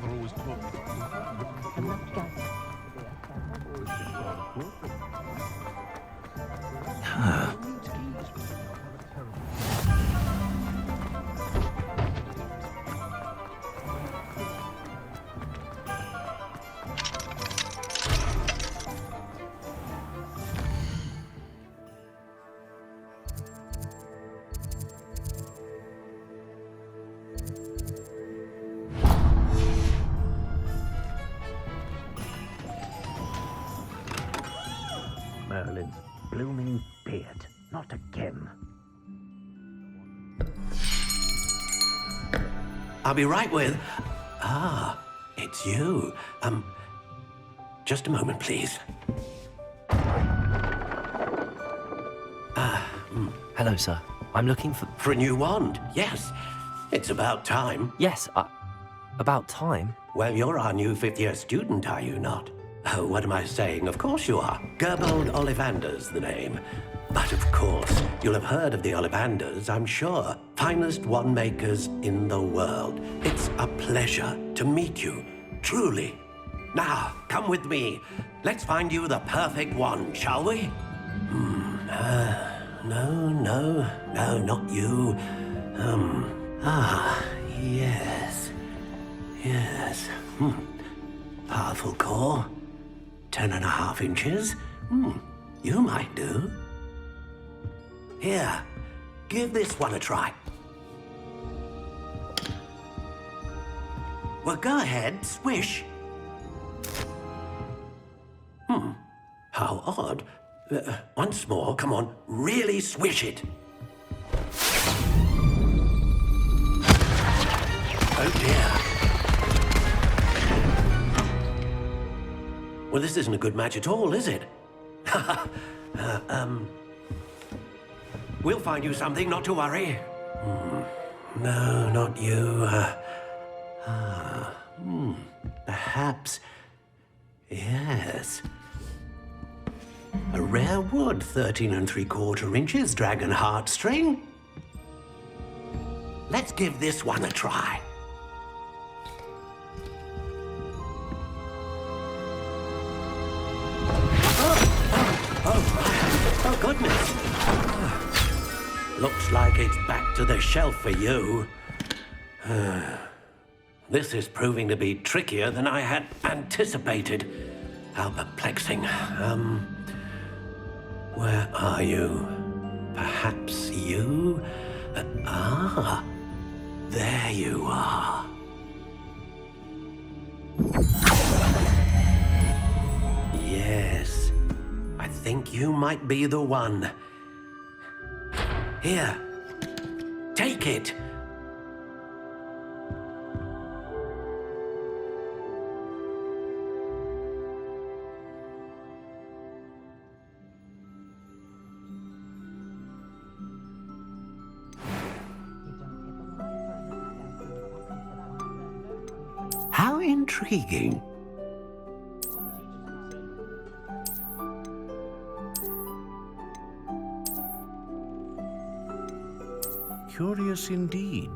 father always taught me. Merlin's blooming beard. Not again. I'll be right with... it's you. Just a moment, please. Hello, sir. I'm looking for... For a new wand, yes. It's about time. Yes, about time. Well, you're our new fifth-year student, are you not? Oh, what am I saying? Of course you are. Gerbold Ollivander's the name. But of course, you'll have heard of the Ollivanders, I'm sure. Finest wand makers in the world. It's a pleasure to meet you, truly. Now, come with me. Let's find you the perfect wand, shall we? No, not you. Yes. Powerful core. 10.5 inches. You might do. Here, give this one a try. Well, go ahead, swish. How odd. Once more, come on, really swish it. Oh dear. Well, this isn't a good match at all, is it? We'll find you something, not to worry. No, not you. Perhaps... Yes. A rare wood, 13 3/4 inches, dragon heartstring. Let's give this one a try. Oh, goodness. Looks like it's back to the shelf for you. This is proving to be trickier than I had anticipated. How perplexing. Where are you? Perhaps you? There you are. Yes. I think you might be the one. Here. Take it. How intriguing. Curious indeed.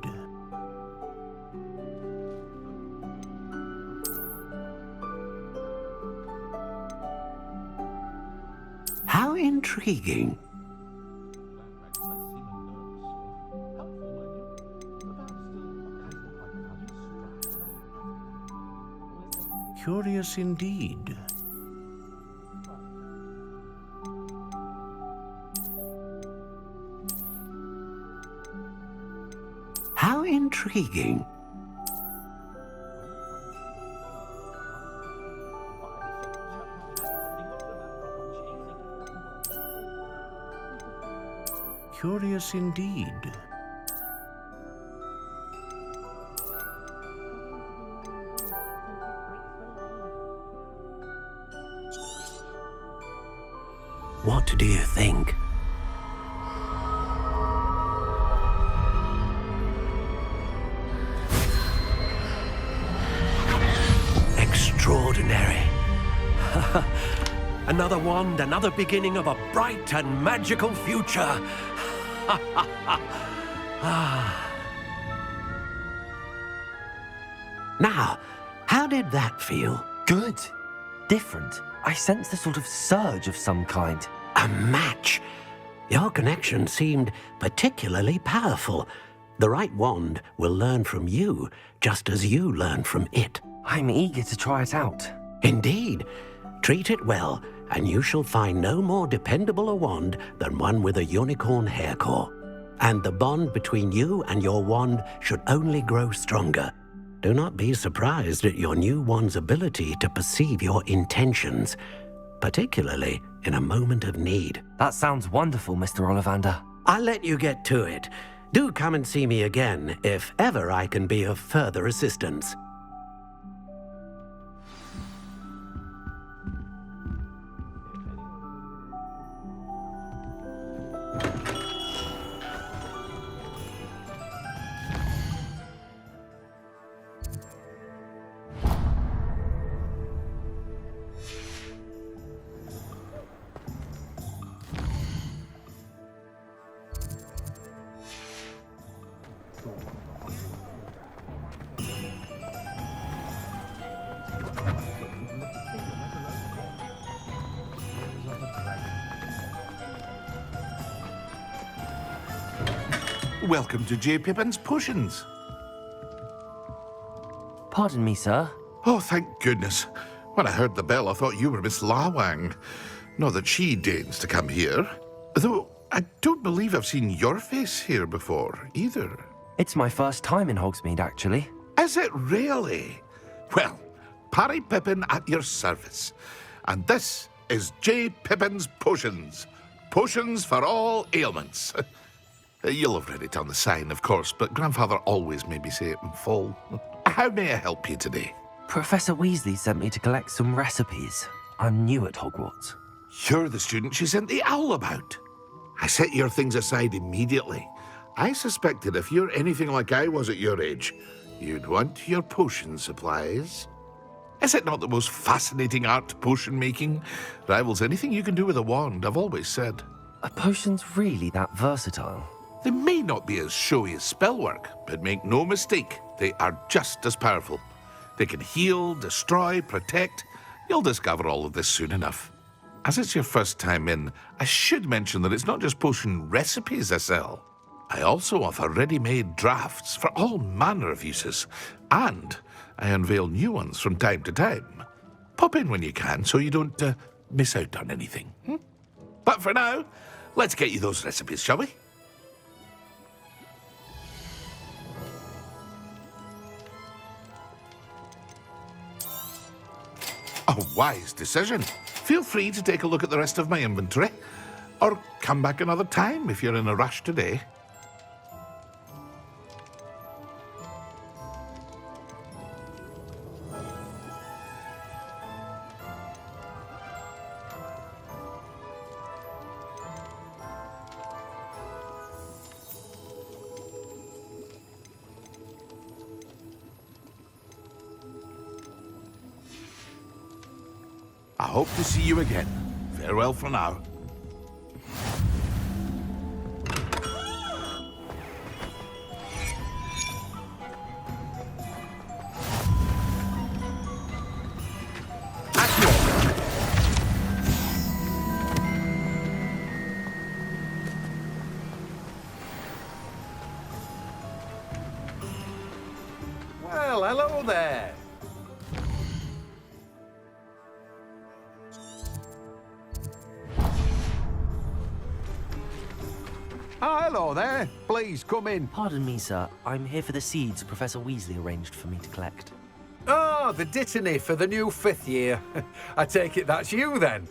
How intriguing. Curious indeed. How intriguing. Curious indeed. What do you think? Extraordinary. Another wand, another beginning of a bright and magical future. Now, did that feel? Good. Different. I sensed a sort of surge of some kind. A match. Your connection seemed particularly powerful. The right wand will learn from you, just as you learn from it. I'm eager to try it out. Indeed. Treat it well, and you shall find no more dependable a wand than one with a unicorn hair core. And the bond between you and your wand should only grow stronger. Do not be surprised at your new wand's ability to perceive your intentions, particularly in a moment of need. That sounds wonderful, Mr. Ollivander. I'll let you get to it. Do come and see me again if ever I can be of further assistance. Welcome to J. Pippin's Potions. Pardon me, sir. Oh, thank goodness. When I heard the bell, I thought you were Miss Lawang. Not that she deigns to come here. Though I don't believe I've seen your face here before, either. It's my first time in Hogsmeade, actually. Is it really? Well, Parry Pippin at your service. And this is J. Pippin's Potions. Potions for all ailments. You'll have read it on the sign, of course, but Grandfather always made me say it in full. How may I help you today? Professor Weasley sent me to collect some recipes. I'm new at Hogwarts. You're the student she sent the owl about. I set your things aside immediately. I suspected if you're anything like I was at your age, you'd want your potion supplies. Is it not the most fascinating art, potion making? Rivals anything you can do with a wand, I've always said. Are potions really that versatile? They may not be as showy as spellwork, but make no mistake, they are just as powerful. They can heal, destroy, protect. You'll discover all of this soon enough. As it's your first time in, I should mention that it's not just potion recipes I sell. I also offer ready-made drafts for all manner of uses, and I unveil new ones from time to time. Pop in when you can so you don't miss out on anything. But for now, let's get you those recipes, shall we? A wise decision. Feel free to take a look at the rest of my inventory, or come back another time if you're in a rush today. I hope to see you again. Farewell for now. Well, hello there. Oh, hello there. Please come in. Pardon me, sir. I'm here for the seeds Professor Weasley arranged for me to collect. Oh, the dittany for the new 5th year. I take it that's you then.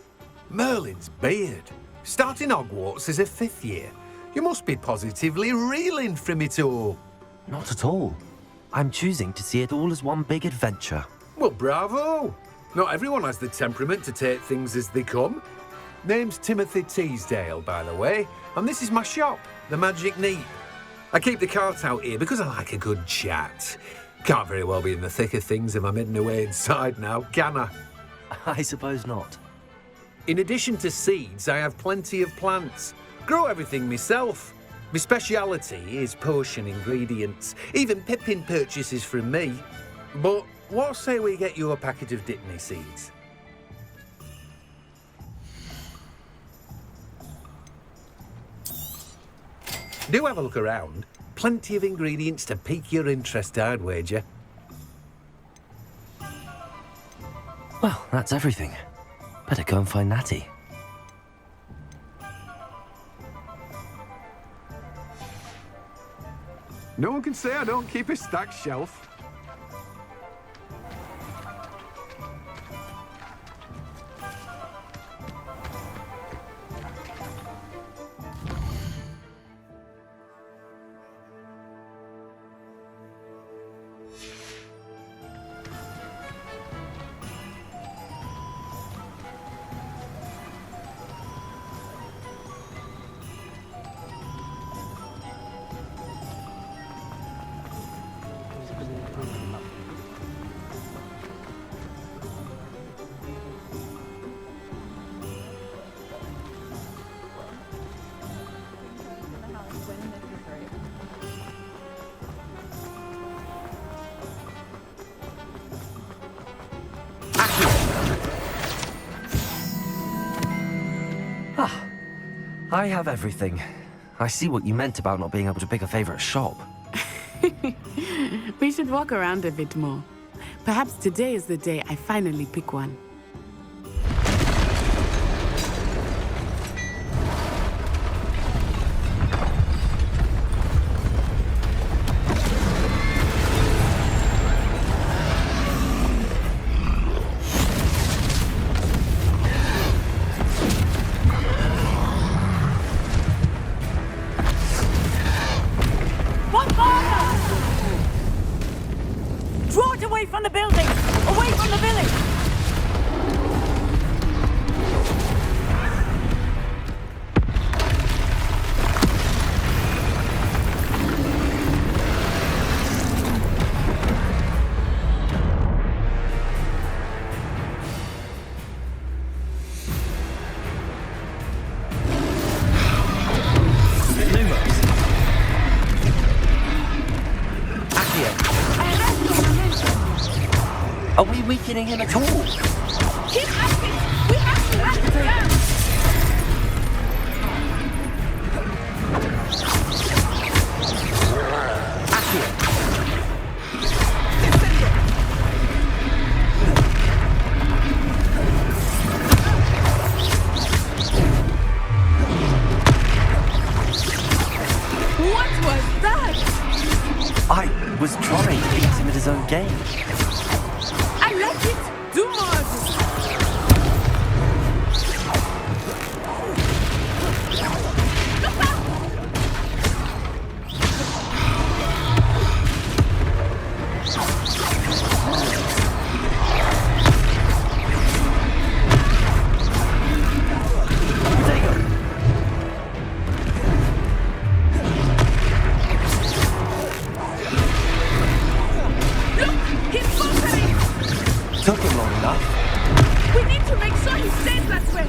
Merlin's beard. Starting Hogwarts as a 5th year. You must be positively reeling from it all. Not at all. I'm choosing to see it all as one big adventure. Well, bravo. Not everyone has the temperament to take things as they come. Name's Timothy Teasdale, by the way, and this is my shop, the Magic Neat. I keep the cart out here because I like a good chat. Can't very well be in the thick of things if I'm hidden away inside now, can I? I suppose not. In addition to seeds, I have plenty of plants. Grow everything myself. My speciality is potion ingredients. Even Pippin purchases from me. But what say we get you a packet of Dipney seeds? Do have a look around. Plenty of ingredients to pique your interest, I'd wager. Well, that's everything. Better go and find Natty. No one can say I don't keep a stacked shelf. I have everything. I see what you meant about not being able to pick a favorite shop. We should walk around a bit more. Perhaps today is the day I finally pick one. Draw it away from the building! Away from the village! Are we weakening him at all? Keep acting! We have to let it down! What was that? I was trying to beat him at his own game. I like it. Do more of it. Look, he's faltering. Took him long enough. We need to make sure he stays that way.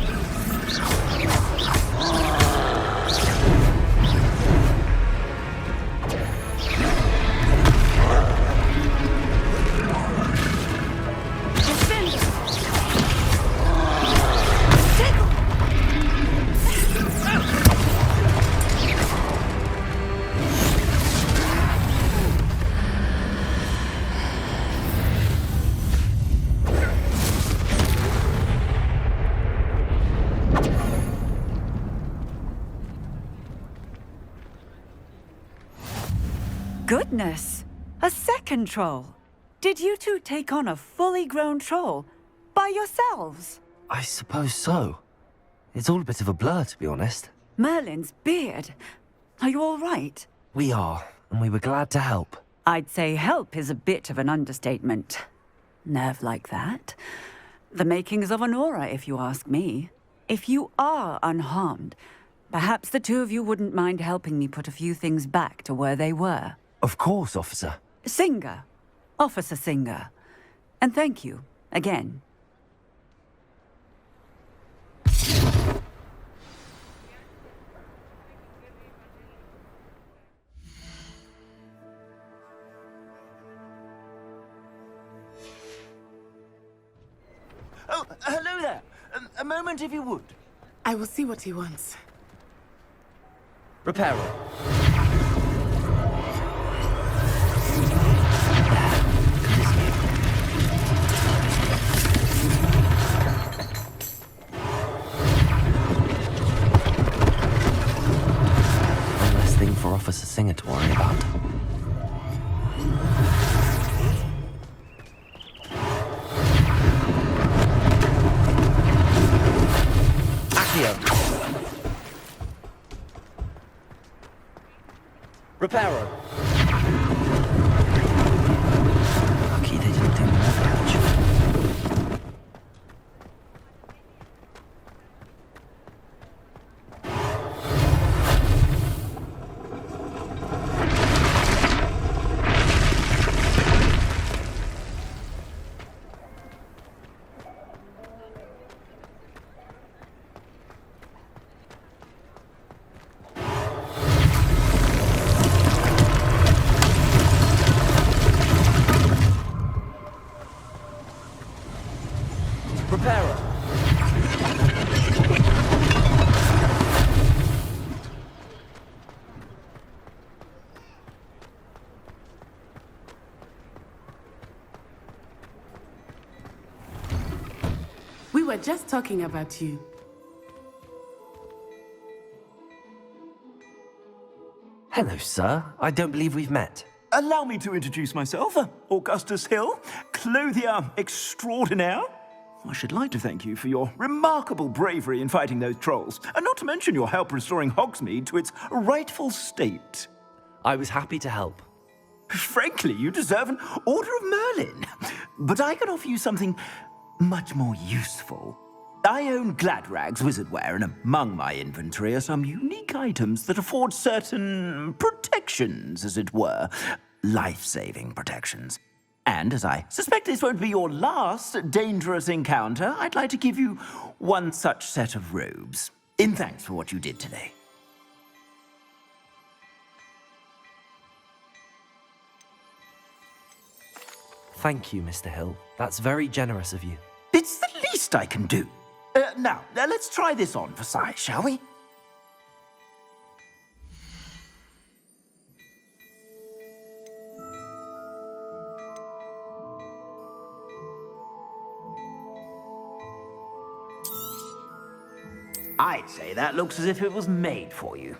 Defend. Goodness! A second troll! Did you two take on a fully grown troll? By yourselves? I suppose so. It's all a bit of a blur, to be honest. Merlin's beard. Are you all right? We are, and we were glad to help. I'd say help is a bit of an understatement. Nerve like that. The makings of an aura, if you ask me. If you are unharmed, perhaps the two of you wouldn't mind helping me put a few things back to where they were. Of course, officer. Singer. Officer Singer. And thank you, again. Hello there. A moment, if you would. I will see what he wants. Reparo. One less thing for Officer Singer to worry about. Reparo. Lucky they didn't do more damage. Reparo. We were just talking about you. Hello, sir. I don't believe we've met. Allow me to introduce myself, Augustus Hill, clothier extraordinaire. I should like to thank you for your remarkable bravery in fighting those trolls, and not to mention your help restoring Hogsmeade to its rightful state. I was happy to help. Frankly, you deserve an Order of Merlin. But I can offer you something much more useful. I own Gladrag's wizardware, and among my inventory are some unique items that afford certain protections, as it were. Life-saving protections. And as I suspect this won't be your last dangerous encounter, I'd like to give you one such set of robes, in thanks for what you did today. Thank you, Mr. Hill. That's very generous of you. It's the least I can do. Now, let's try this on for size, shall we? I'd say that looks as if it was made for you.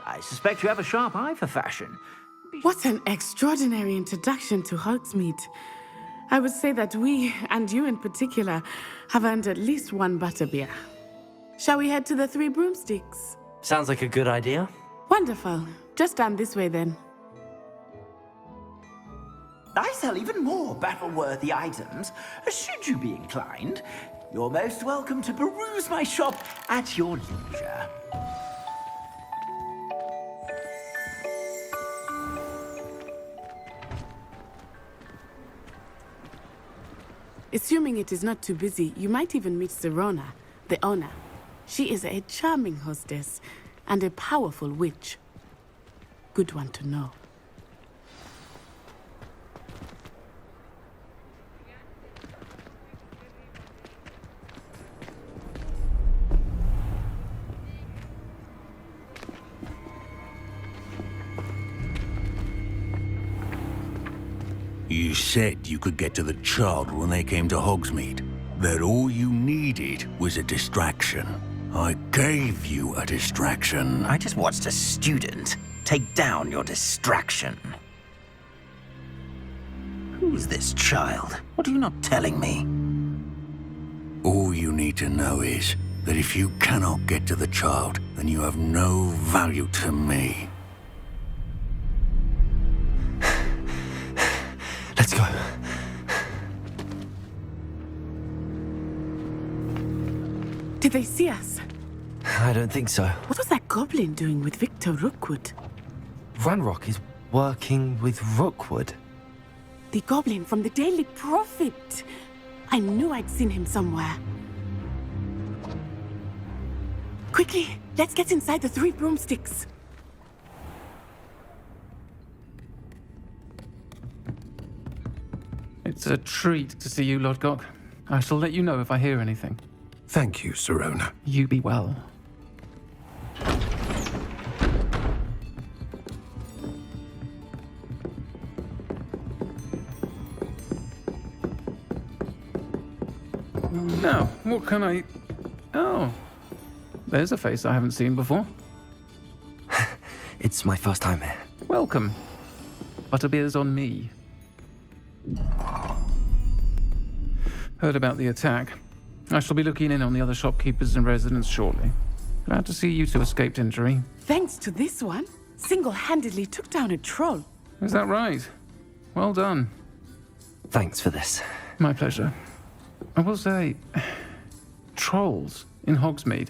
I suspect you have a sharp eye for fashion. What an extraordinary introduction to Hogsmeade. I would say that we, and you in particular, have earned at least one butterbeer. Shall we head to the Three Broomsticks? Sounds like a good idea. Wonderful. Just down this way then. I sell even more battle-worthy items. Should you be inclined, you're most welcome to peruse my shop at your leisure. Assuming it is not too busy, you might even meet Serona, the owner. She is a charming hostess and a powerful witch. Good one to know. You said you could get to the child when they came to Hogsmeade. That all you needed was a distraction. I gave you a distraction. I just watched a student take down your distraction. Who's this child? What are you not telling me? All you need to know is that if you cannot get to the child, then you have no value to me. Did they see us? I don't think so. What was that goblin doing with Victor Rookwood? Ranrock is working with Rookwood. The goblin from the Daily Prophet. I knew I'd seen him somewhere. Quickly, let's get inside the 3 broomsticks. It's a treat to see you, Lodgok. I shall let you know if I hear anything. Thank you, Sirona. You be well. Now, what can I... Oh, there's a face I haven't seen before. It's my first time here. Welcome. Butterbeer's on me. Heard about the attack. I shall be looking in on the other shopkeepers and residents shortly. Glad to see you two escaped injury. Thanks to this one, single-handedly took down a troll. Is that right? Well done. Thanks for this. My pleasure. I will say, trolls in Hogsmeade.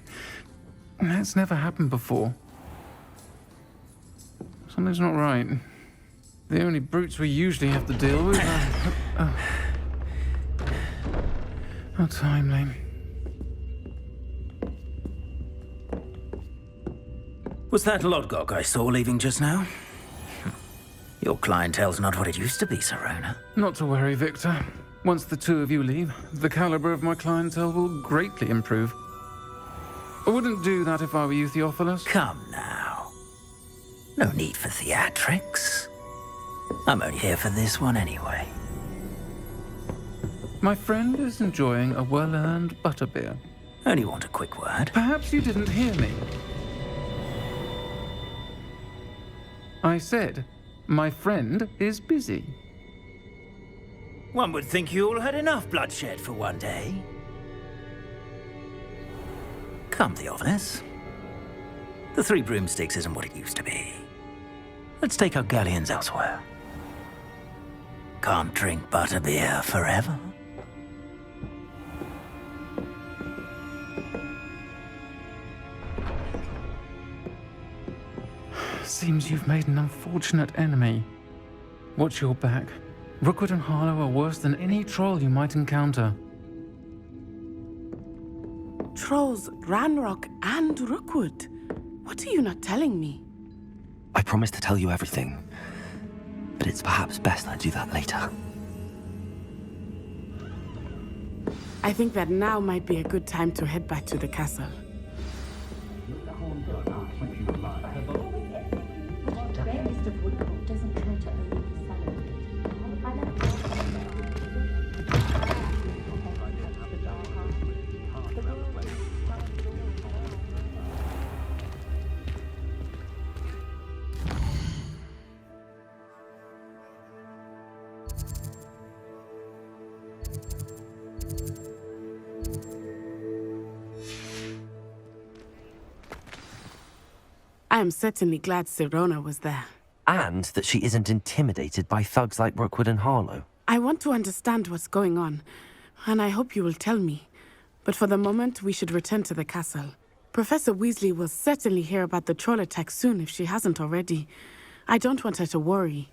That's never happened before. Something's not right. The only brutes we usually have to deal with are... How timely. Was that Lodgok I saw leaving just now? Your clientele's not what it used to be, Sirona. Not to worry, Victor. Once the 2 of you leave, the caliber of my clientele will greatly improve. I wouldn't do that if I were you, Theophilus. Come now. No need for theatrics. I'm only here for this one anyway. My friend is enjoying a well-earned butterbeer. Only want a quick word. Perhaps you didn't hear me. I said, my friend is busy. One would think you all had enough bloodshed for one day. Come, Theophilus. The 3 broomsticks isn't what it used to be. Let's take our galleons elsewhere. Can't drink butterbeer forever. Seems you've made an unfortunate enemy. Watch your back. Rookwood and Harlow are worse than any troll you might encounter. Trolls, Ranrock, and Rookwood. What are you not telling me? I promised to tell you everything, but it's perhaps best I do that later. I think that now might be a good time to head back to the castle. I am certainly glad Sirona was there. And that she isn't intimidated by thugs like Rookwood and Harlow. I want to understand what's going on, and I hope you will tell me. But for the moment, we should return to the castle. Professor Weasley will certainly hear about the troll attack soon if she hasn't already. I don't want her to worry.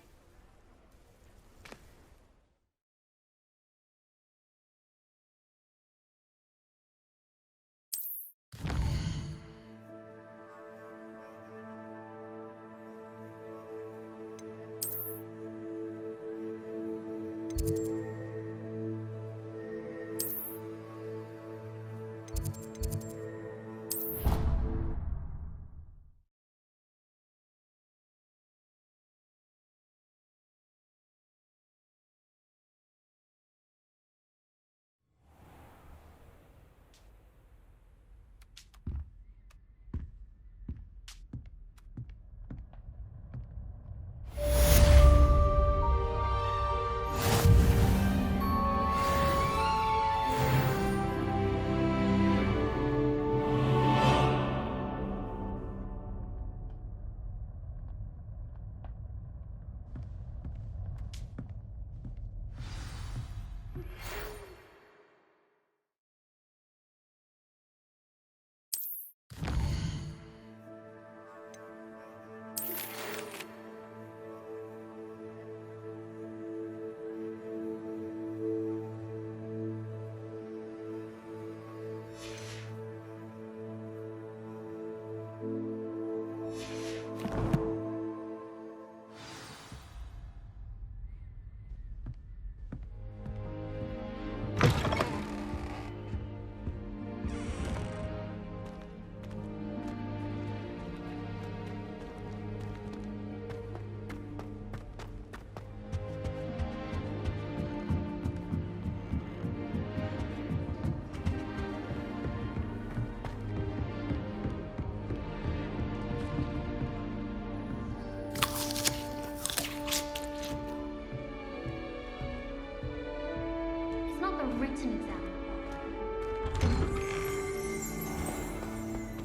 written exam.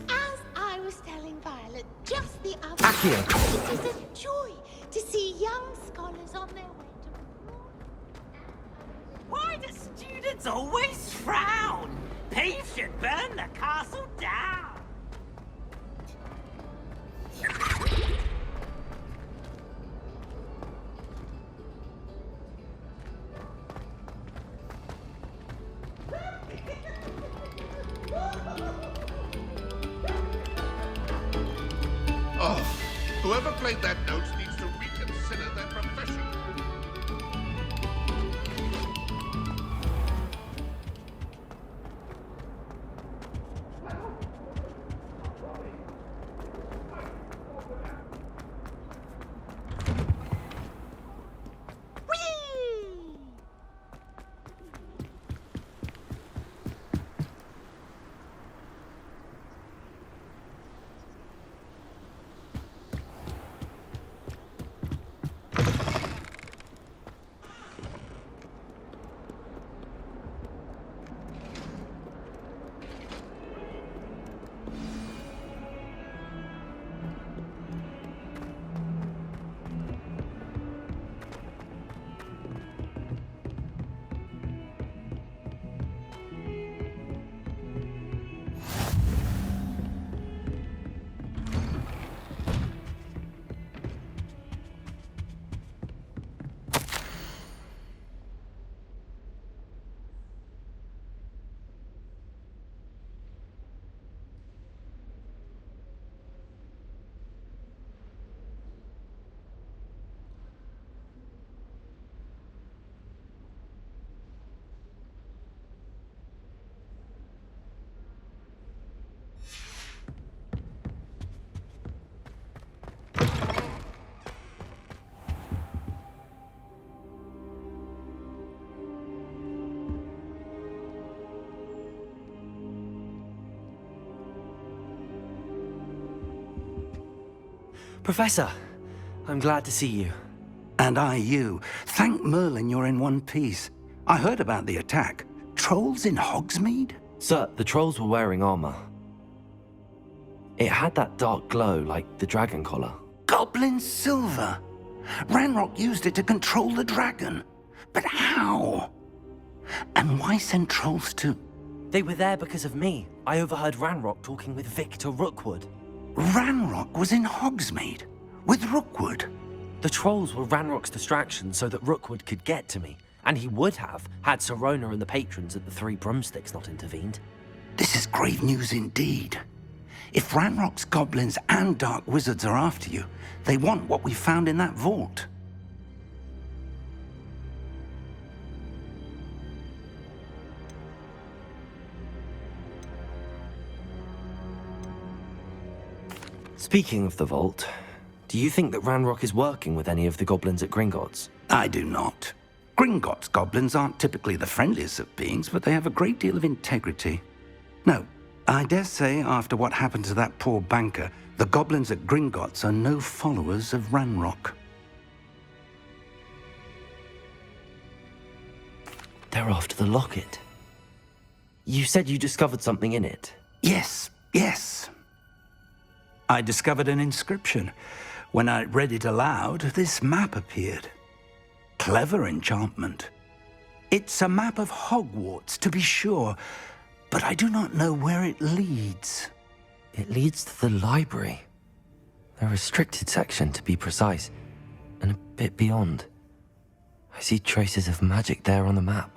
As I was telling Violet just the other Accio. it is a joy to see young scholars on their way to... Why do students always frown? Peeves should burn the castle down. Oh, whoever played that note needs to reconsider their profession. Professor, I'm glad to see you. And I you. Thank Merlin you're in one piece. I heard about the attack. Trolls in Hogsmeade? Sir, the trolls were wearing armor. It had that dark glow like the dragon collar. Goblin silver. Ranrock used it to control the dragon. But how? And why send trolls to... They were there because of me. I overheard Ranrock talking with Victor Rookwood. Ranrock was in Hogsmeade? With Rookwood? The trolls were Ranrock's distraction so that Rookwood could get to me. And he would have, had Sirona and the patrons at the Three Broomsticks not intervened. This is grave news indeed. If Ranrock's goblins and dark wizards are after you, they want what we found in that vault. Speaking of the vault, do you think that Ranrock is working with any of the goblins at Gringotts? I do not. Gringotts goblins aren't typically the friendliest of beings, but they have a great deal of integrity. No, I dare say after what happened to that poor banker, the goblins at Gringotts are no followers of Ranrock. They're after the locket. You said you discovered something in it. Yes. I discovered an inscription. When I read it aloud, this map appeared. Clever enchantment. It's a map of Hogwarts, to be sure, but I do not know where it leads. It leads to the library. A restricted section, to be precise, and a bit beyond. I see traces of magic there on the map.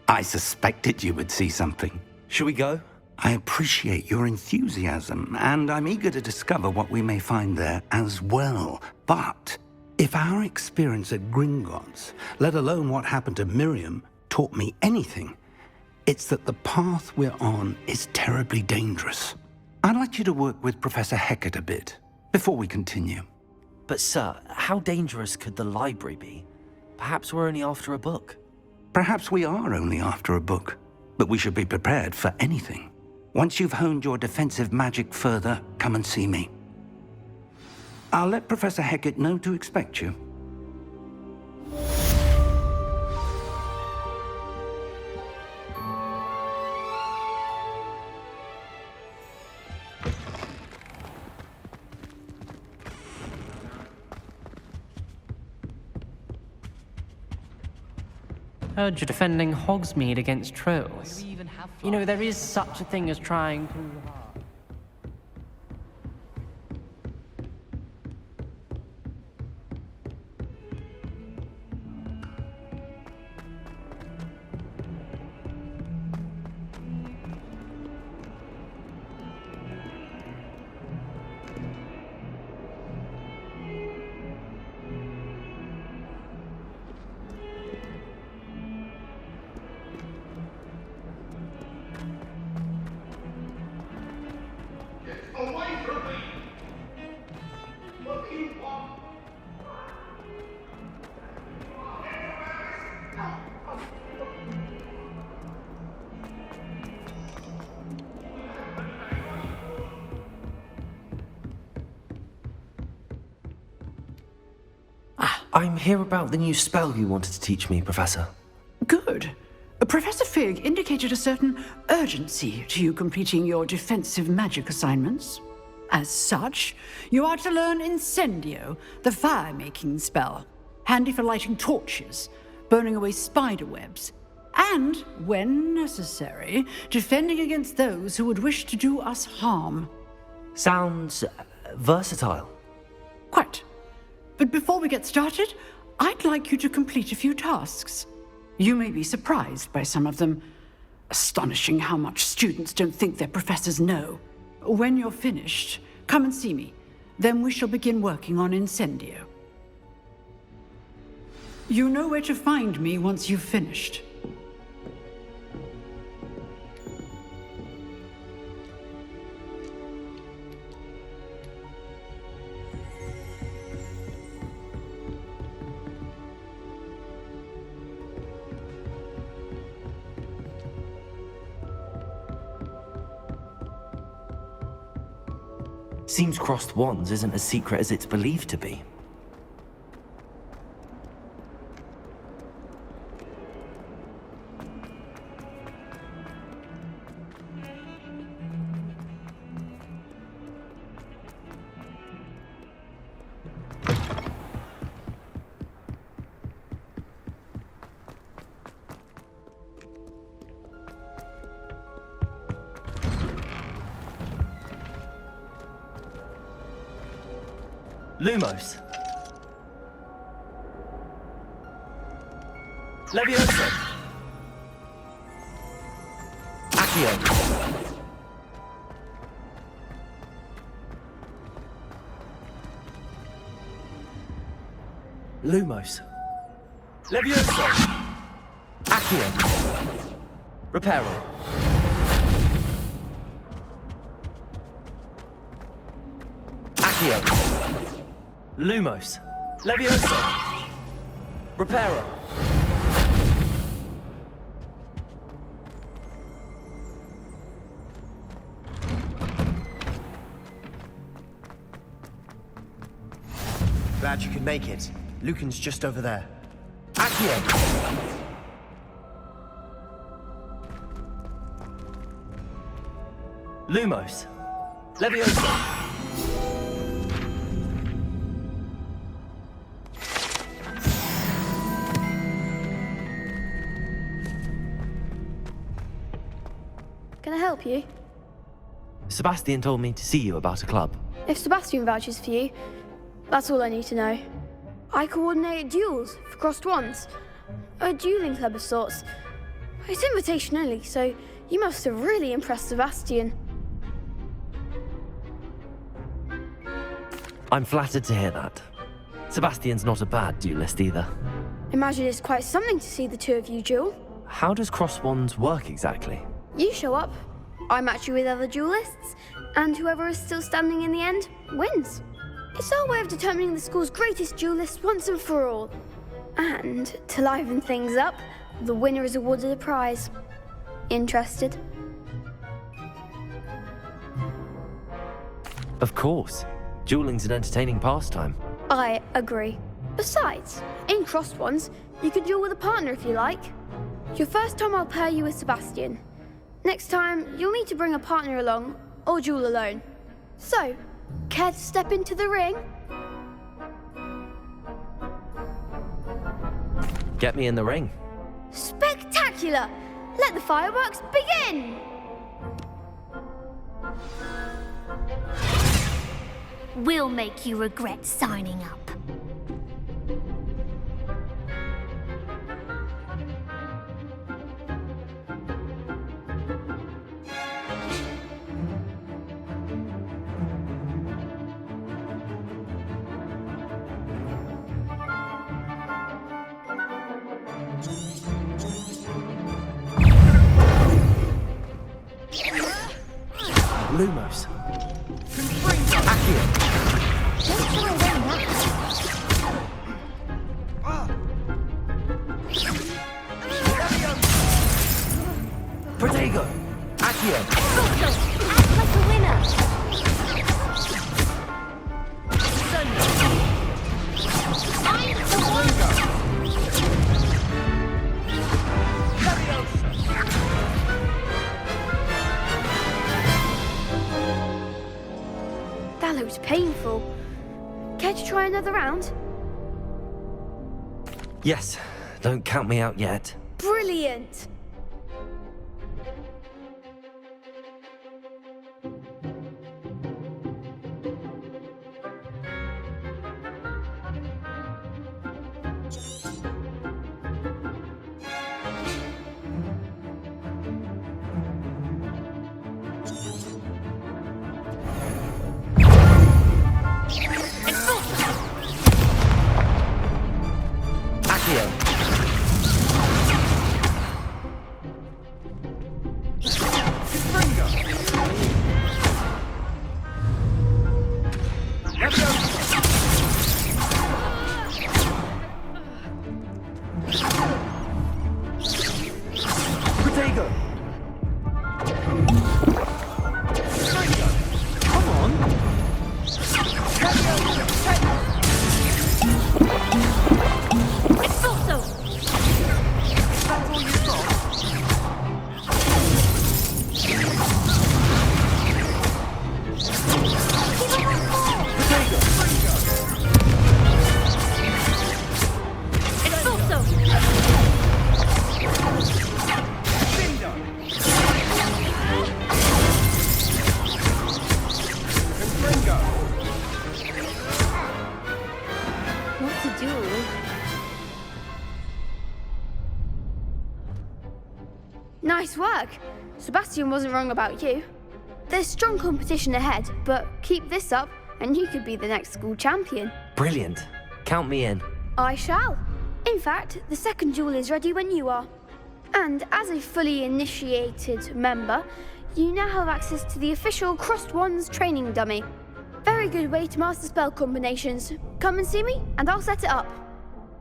I suspected you would see something. Shall we go? I appreciate your enthusiasm, and I'm eager to discover what we may find there as well. But if our experience at Gringotts, let alone what happened to Miriam, taught me anything, it's that the path we're on is terribly dangerous. I'd like you to work with Professor Hecat a bit before we continue. But sir, how dangerous could the library be? Perhaps we're only after a book. Perhaps we are only after a book, but we should be prepared for anything. Once you've honed your defensive magic further, come and see me. I'll let Professor Hecat know to expect you. Heard you're defending Hogsmeade against trolls. You know, there is such a thing as trying too hard. I'm here about the new spell you wanted to teach me, Professor. Good. Professor Fig indicated a certain urgency to you completing your defensive magic assignments. As such, you are to learn Incendio, the fire-making spell, handy for lighting torches, burning away spider webs, and, when necessary, defending against those who would wish to do us harm. Sounds versatile. Quite. But before we get started, I'd like you to complete a few tasks. You may be surprised by some of them. Astonishing how much students don't think their professors know. When you're finished, come and see me. Then we shall begin working on Incendio. You know where to find me once you've finished. Seems crossed wands isn't as secret as it's believed to be. Lumos. Levioso. Accio. Lumos. Levioso. Accio. Reparo. Accio. Lumos. Levioso. Reparo. Glad you could make it. Lucan's just over there. Accio. Lumos. Levioso. Can I help you? Sebastian told me to see you about a club. If Sebastian vouches for you, that's all I need to know. I coordinate duels for crossed wands. A dueling club of sorts. It's invitation only, so you must have really impressed Sebastian. I'm flattered to hear that. Sebastian's not a bad duelist either. Imagine it's quite something to see the two of you duel. How does cross wands work exactly? You show up, I match you with other duelists, and whoever is still standing in the end wins. It's our way of determining the school's greatest duelist once and for all. And to liven things up, the winner is awarded a prize. Interested? Of course. Dueling's an entertaining pastime. I agree. Besides, in crossed ones, you can duel with a partner if you like. Your first time I'll pair you with Sebastian. Next time, you'll need to bring a partner along, or duel alone. So, care to step into the ring? Get me in the ring. Spectacular! Let the fireworks begin! We'll make you regret signing up. Lumos. Protego! Accio! Act like a winner. I'm the one. That looks painful. Care to try another round? Yes, don't count me out yet. Brilliant! Protego! Come on! Expulso! That's all you've got? What's a duel? Nice work! Sebastian wasn't wrong about you. There's strong competition ahead, but keep this up and you could be the next school champion. Brilliant. Count me in. I shall. In fact, the second duel is ready when you are. And as a fully initiated member, you now have access to the official Crossed Wands training dummy. Very good way to master spell combinations. Come and see me, and I'll set it up.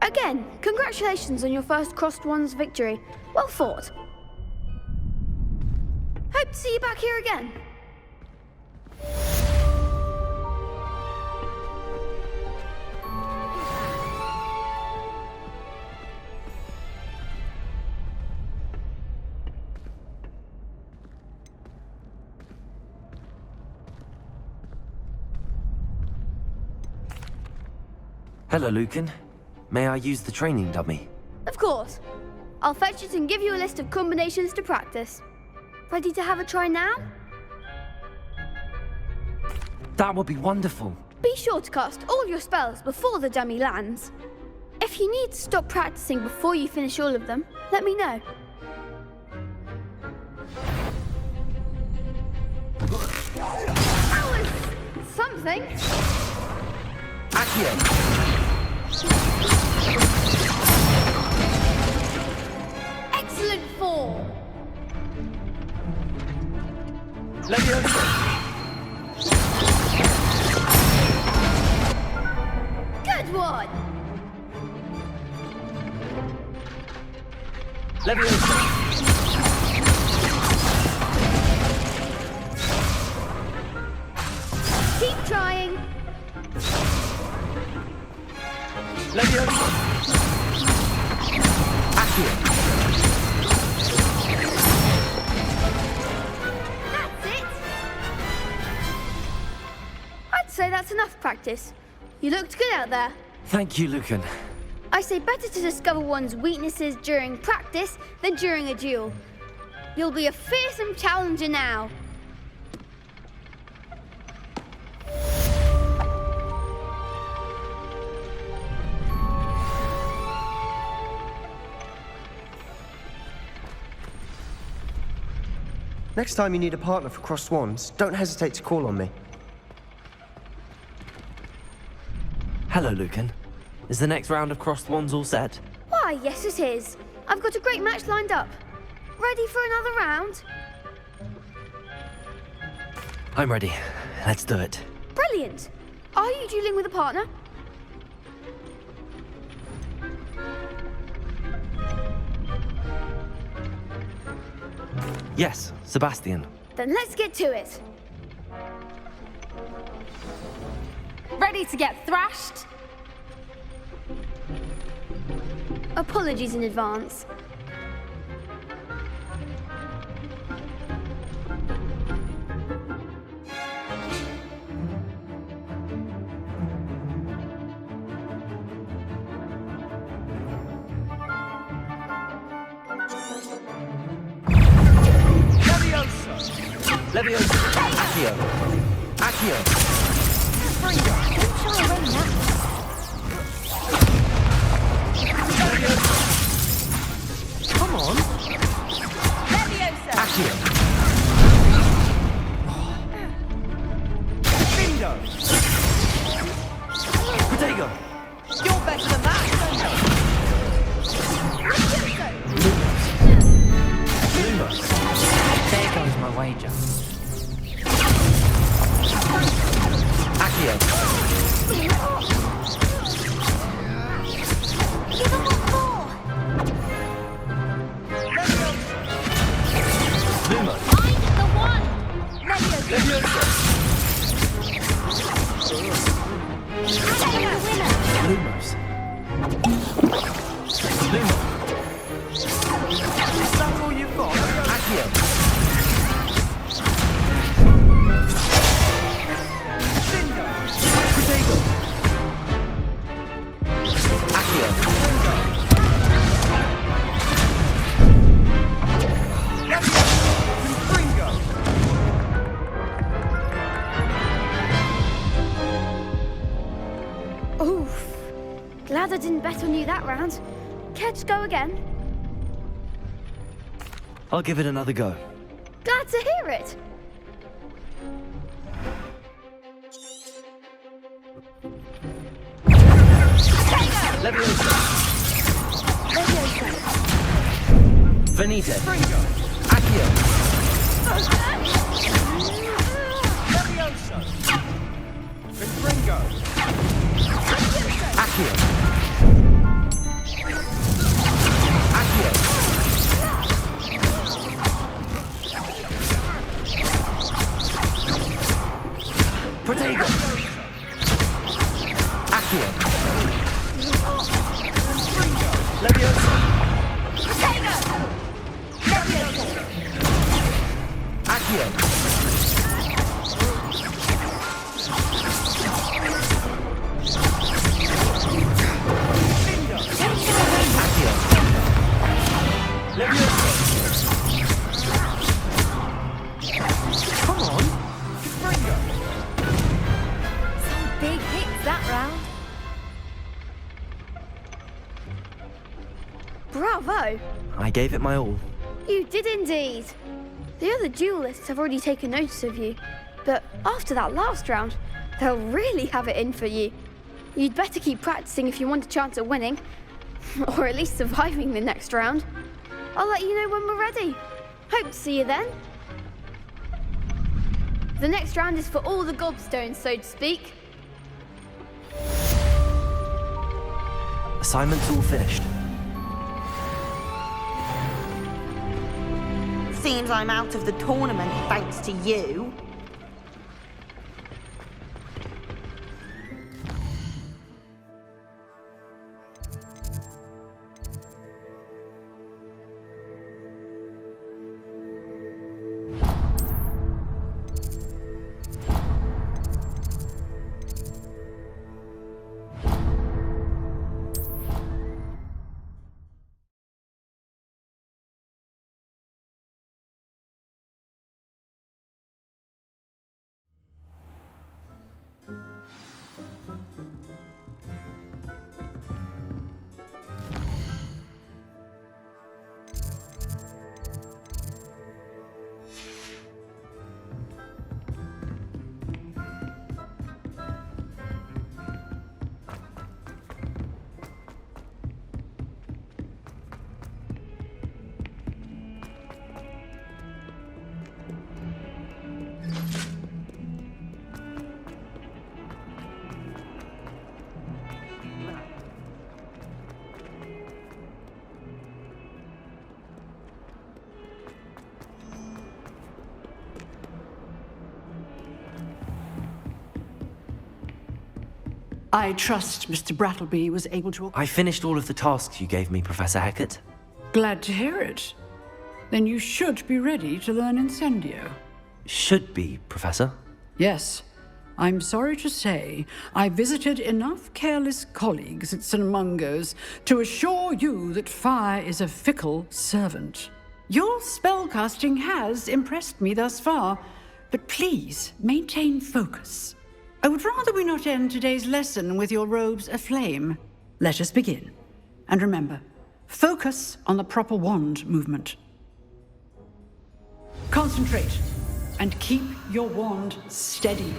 Again, congratulations on your first Crossed Wands victory. Well fought. Hope to see you back here again. Hello, Lucan. May I use the training dummy? Of course. I'll fetch it and give you a list of combinations to practice. Ready to have a try now? That would be wonderful. Be sure to cast all your spells before the dummy lands. If you need to stop practicing before you finish all of them, let me know. That was something. Accio! Excellent form. Good one. Keep trying. That's it. I'd say that's enough practice. You looked good out there. Thank you, Lucan. I say better to discover one's weaknesses during practice than during a duel. You'll be a fearsome challenger now. Next time you need a partner for Crossed Wands, don't hesitate to call on me. Hello, Lucan. Is the next round of Crossed Wands all set? Why, yes it is. I've got a great match lined up. Ready for another round? I'm ready. Let's do it. Brilliant. Are you dueling with a partner? Yes, Sebastian. Then let's get to it. Ready to get thrashed? Apologies in advance. Leviosa! Accio! Accio! Come on! Leviosa! Accio! Bingo! Protego! You're better than that! Lumos! There goes my wager. Accio! Give them one more! Lumos! Find the one! Leviosa! Take the winner! Lumos! Lumos! Is that all you've got? Accio! Protego! Accio! Bingo! Oof. Glad I didn't bet on you that round. Care to go again? I'll give it another go. Glad to hear it. Leviosa! Venite! Accio! Leviosa! Ringo! Accio! Accio! Protego! Accio! Leviosa! Accio! Accio! Leviosa! Come on! Some big hits that round. Bravo! I gave it my all. You did indeed. The other duelists have already taken notice of you, but after that last round, they'll really have it in for you. You'd better keep practicing if you want a chance at winning, or at least surviving the next round. I'll let you know when we're ready. Hope to see you then. The next round is for all the gobstones, so to speak. Assignment's all finished. Seems I'm out of the tournament thanks to you. I trust Mr. Brattleby was able to... I finished all of the tasks you gave me, Professor Hecat. Glad to hear it. Then you should be ready to learn Incendio. Should be, Professor. Yes. I'm sorry to say, I visited enough careless colleagues at St. Mungo's to assure you that fire is a fickle servant. Your spellcasting has impressed me thus far, but please maintain focus. I would rather we not end today's lesson with your robes aflame. Let us begin. And remember, focus on the proper wand movement. Concentrate, and keep your wand steady.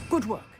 Good work.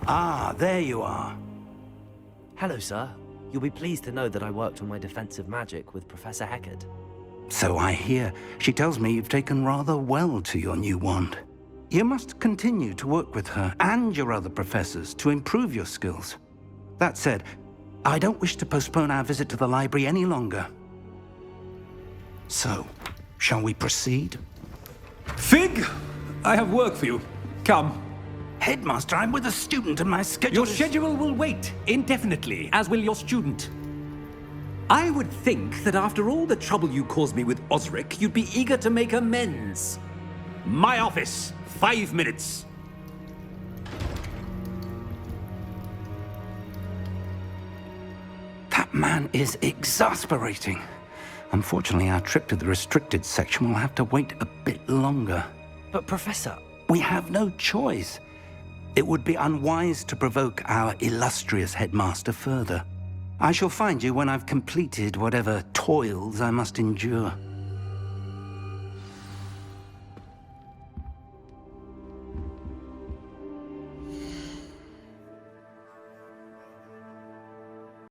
Ah, there you are. Hello, sir. You'll be pleased to know that I worked on my defensive magic with Professor Hecat. So I hear. She tells me you've taken rather well to your new wand. You must continue to work with her and your other professors to improve your skills. That said, I don't wish to postpone our visit to the library any longer. So, shall we proceed? Fig! I have work for you. Come. Headmaster, I'm with a student and my schedule Your schedule will wait indefinitely, as will your student. I would think that after all the trouble you caused me with Osric, you'd be eager to make amends. My office, 5 minutes. That man is exasperating. Unfortunately, our trip to the restricted section will have to wait a bit longer. But, Professor... We have no choice. It would be unwise to provoke our illustrious headmaster further. I shall find you when I've completed whatever toils I must endure.